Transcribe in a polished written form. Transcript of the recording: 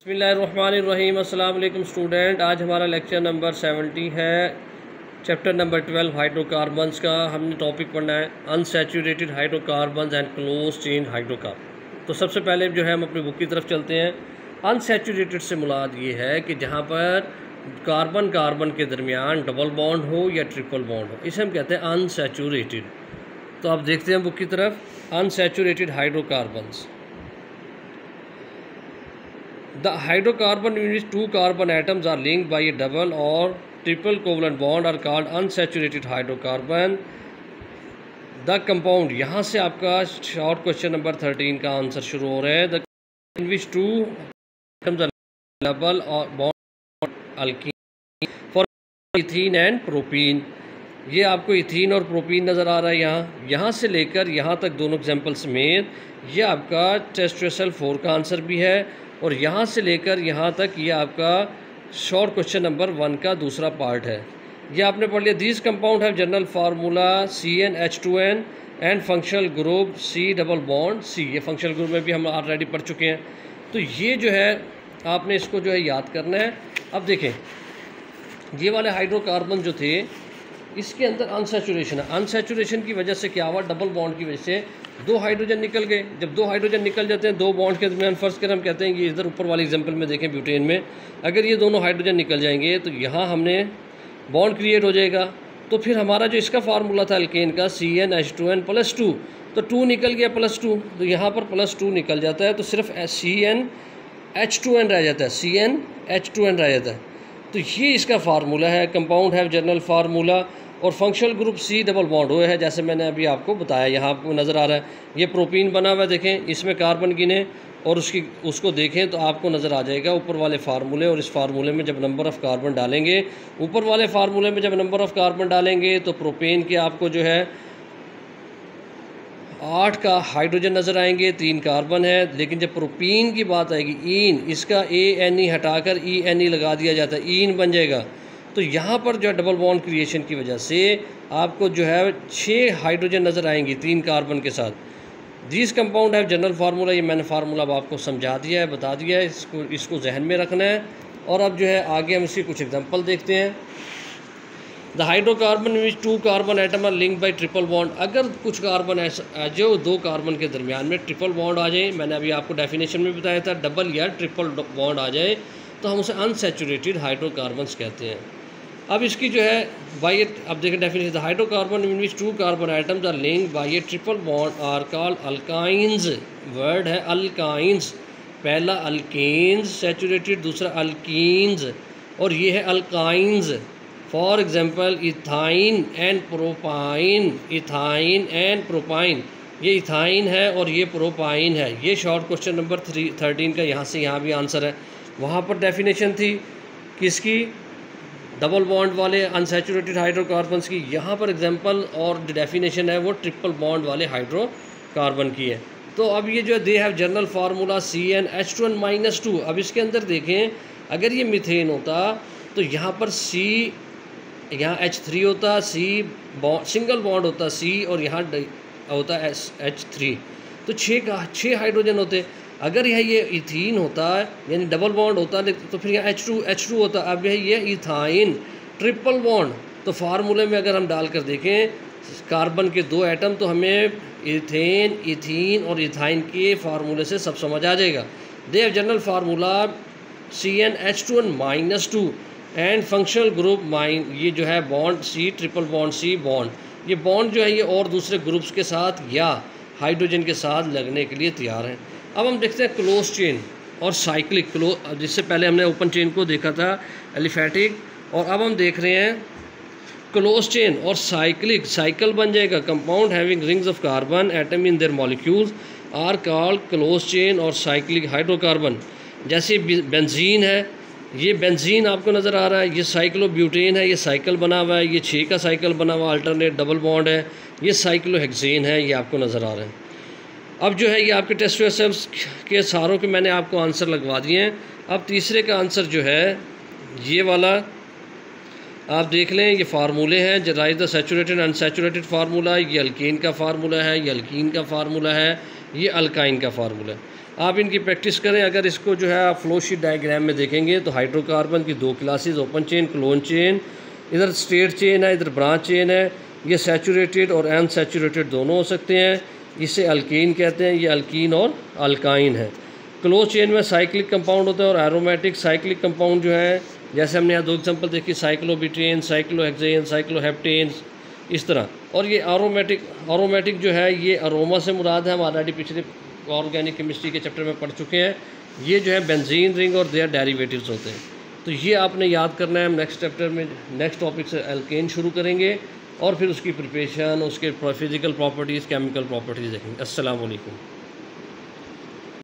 बिस्मिल्लाहिर्रहमानिर्रहीम। अस्सलाम वालेकुम स्टूडेंट। आज हमारा लेक्चर नंबर 70 है, चैप्टर नंबर 12 हाइड्रोकार्बन्स का। हमने टॉपिक पढ़ना है unsaturated hydrocarbons and close chain hydrocarbon. तो सबसे पहले जो है हम अपनी बुक की तरफ चलते हैं। अनसैचुरेटेड से मुराद ये है कि जहाँ पर कार्बन कार्बन के दरमियान डबल बॉन्ड हो या ट्रिपल बॉन्ड हो, इसे हम कहते हैं अनसैचुरेटेड। तो आप देखते हैं बुक की तरफ, unsaturated hydrocarbons. The hydrocarbon in which two carbon atoms are linked by a double or triple covalent bond are called unsaturated hydrocarbon. The compound, यहाँ से आपका शॉर्ट क्वेश्चन नंबर 13 का आंसर शुरू हो रहा है। The in which two atoms are double or bond alkene for ethene and propene. ये आपको इथीन और प्रोपीन नज़र आ रहा है। यहाँ से लेकर यहाँ तक दोनों एग्जाम्पल समेत ये आपका टेस्ट्रेसल 4 का आंसर भी है, और यहाँ से लेकर यहाँ तक ये आपका शॉर्ट क्वेश्चन नंबर 1 का दूसरा पार्ट है। ये आपने पढ़ लिया। These compound have general formula CnH2n and functional group C double bond C। ये फंक्शनल ग्रुप में भी हम ऑलरेडी पढ़ चुके हैं। तो ये जो है आपने इसको जो है याद करना है। अब देखें, ये वाले हाइड्रोकार्बन जो थे इसके अंदर अनसैचुरेशन है। अनसैचुरेशन की वजह से क्या हुआ, डबल बॉन्ड की वजह से दो हाइड्रोजन निकल गए। जब दो हाइड्रोजन निकल जाते हैं दो बॉन्ड के दरमियान, फ़र्ज़ कर हम कहते हैं कि इधर ऊपर वाले एग्जांपल में देखें ब्यूटेन में, अगर ये दोनों हाइड्रोजन निकल जाएंगे तो यहाँ हमने बॉन्ड क्रिएट हो जाएगा। तो फिर हमारा जो इसका फार्मूला था अल्केन का CnH2n + 2, तो 2 निकल गया +2, तो यहाँ पर +2 निकल जाता है, तो सिर्फ CnH2n रह जाता है, CnH2n रह जाता है। तो ये इसका फार्मूला है। कंपाउंड है जनरल फार्मूला, और functional group C double bond हुए है, जैसे मैंने अभी आपको बताया। यहाँ आपको नज़र आ रहा है ये प्रोपीन बना हुआ है, देखें इसमें कार्बन गिने और उसको देखें तो आपको नज़र आ जाएगा ऊपर वाले फार्मूले। और इस फार्मूले में जब नंबर ऑफ़ कार्बन डालेंगे, ऊपर वाले फार्मूले में जब नंबर ऑफ़ कार्बन डालेंगे तो प्रोपेन के आपको जो है 8 का हाइड्रोजन नज़र आएंगे, 3 कार्बन है। लेकिन जब प्रोपीन की बात आएगी, ईन, इसका ANE हटाकर ENE लगा दिया जाता है, ईन बन जाएगा। तो यहाँ पर जो है डबल बॉन्ड क्रिएशन की वजह से आपको जो है 6 हाइड्रोजन नज़र आएंगी 3 कार्बन के साथ। दिस कंपाउंड है जनरल फार्मूला। ये मैंने फार्मूला अब आपको समझा दिया है, बता दिया है, इसको जहन में रखना है। और अब जो है आगे हम इसकी कुछ एग्जांपल देखते हैं। The hydrocarbon which 2 carbon atom are linked by triple bond. अगर कुछ कार्बन ऐसा जो 2 कार्बन के दरमियान में ट्रिपल बॉन्ड आ जाए, मैंने अभी आपको डेफिनेशन में बताया था, डबल या ट्रिपल बॉन्ड आ जाए तो हम उसे अनसैचुरेटेड हाइड्रोकार्बन्स कहते हैं। अब इसकी जो है बाय, अब देखें definition, the hydrocarbon in which 2 carbon items are linked by a triple bond are called alkynes. Word है अल्काइंस, पहला अल्केन्स सैचुरेटेड, दूसरा अल्कीन्स, और ये है alkynes. For example ethyne and propyne, ethyne and propyne, ये ethyne है और ये प्रोपाइन है। ये शॉर्ट क्वेश्चन नंबर 13 का यहाँ से यहाँ भी आंसर है। वहाँ पर डेफिनेशन थी किसकी, डबल बॉन्ड वाले अनसैचुरेटेड हाइड्रोकार्बन्स की। यहाँ पर एग्जांपल और जो डेफिनेशन है वो ट्रिपल बॉन्ड वाले हाइड्रोकार्बन की है। तो अब ये जो they have general formula CnH2n - 2। अब इसके अंदर देखें, अगर ये मीथेन होता तो यहाँ पर C, यहाँ H3 होता, C सिंगल बॉन्ड होता C, और यहाँ होता H3, तो 6 हाइड्रोजन होते। अगर यह ये इथीन होता यानी डबल बॉन्ड होता तो फिर यहाँ H2 होता। अब ये इथाइन ट्रिपल बॉन्ड, तो फार्मूले में अगर हम डालकर देखें कार्बन के 2 एटम, तो हमें इथेन, इथीन और इथाइन के फार्मूले से सब समझ आ जाएगा। They have general formula CnH2n - 2 and functional group ये जो है bond C triple bond C bond. ये बॉन्ड जो है ये और दूसरे ग्रुप्स के साथ या हाइड्रोजन के साथ लगने के लिए तैयार हैं। अब हम देखते हैं क्लोज चेन और साइक्लिक क्लोज। जिससे पहले हमने ओपन चेन को देखा था, एलिफेटिक, और अब हम देख रहे हैं क्लोज चेन और साइक्लिक। साइकिल बन जाएगा। Compound having rings of carbon atom in their molecules are called close chain और साइक्लिक हाइड्रोकार्बन। जैसे बेंजीन है, ये बेंजीन आपको नज़र आ रहा है, ये साइक्लोब्यूटेन है, ये साइकिल बना हुआ है, ये 6 का साइकिल बना हुआ अल्टरनेट डबल बॉन्ड है, ये साइक्लोहेक्सेन है, ये आपको नज़र आ रहा है। अब जो है ये आपके टेस्ट रिजल्ट्स के सारों के मैंने आपको आंसर लगवा दिए हैं। अब तीसरे का आंसर जो है ये वाला आप देख लें, ये फार्मूले हैं, right the saturated unsaturated formula, ये अल्केन का फार्मूला है, ये अल्कीन का फार्मूला है, ये अल्काइन का फार्मूला है। आप इनकी प्रैक्टिस करें। अगर इसको जो है आप फ्लो शीट डायग्राम में देखेंगे तो हाइड्रोकार्बन की 2 classes, open chain, clone chain, इधर स्ट्रेट चेन है, इधर ब्रांच चेन है। ये सैचुरेटेड और अनसैचुरेटेड दोनों हो सकते हैं। इसे अल्कीन कहते हैं, ये अल्कीन और अल्काइन है। क्लोज चेन में साइक्लिक कंपाउंड होता है और एरोमेटिक। साइक्लिक कंपाउंड जो है जैसे हमने यहाँ 2 एग्जांपल देखी, साइक्लोबिटेन, साइक्लोहेक्सेन, साइक्लोहेप्टेन, इस तरह। और ये एरोमेटिक जो है ये अरोमा से मुराद है, हम ऑलरेडी पिछले ऑर्गेनिक केमिस्ट्री के चैप्टर में पढ़ चुके हैं। ये जो है बेंजीन रिंग और देयर डेरिवेटिव्स होते हैं। तो ये आपने याद करना है। हम नेक्स्ट चैप्टर में नेक्स्ट टॉपिक से एल्केन शुरू करेंगे और फिर उसकी प्रिपरेशन, उसके फिज़िकल प्रॉपर्टीज़, केमिकल प्रॉपर्टीज़ देखेंगे। अस्सलाम वालेकुम।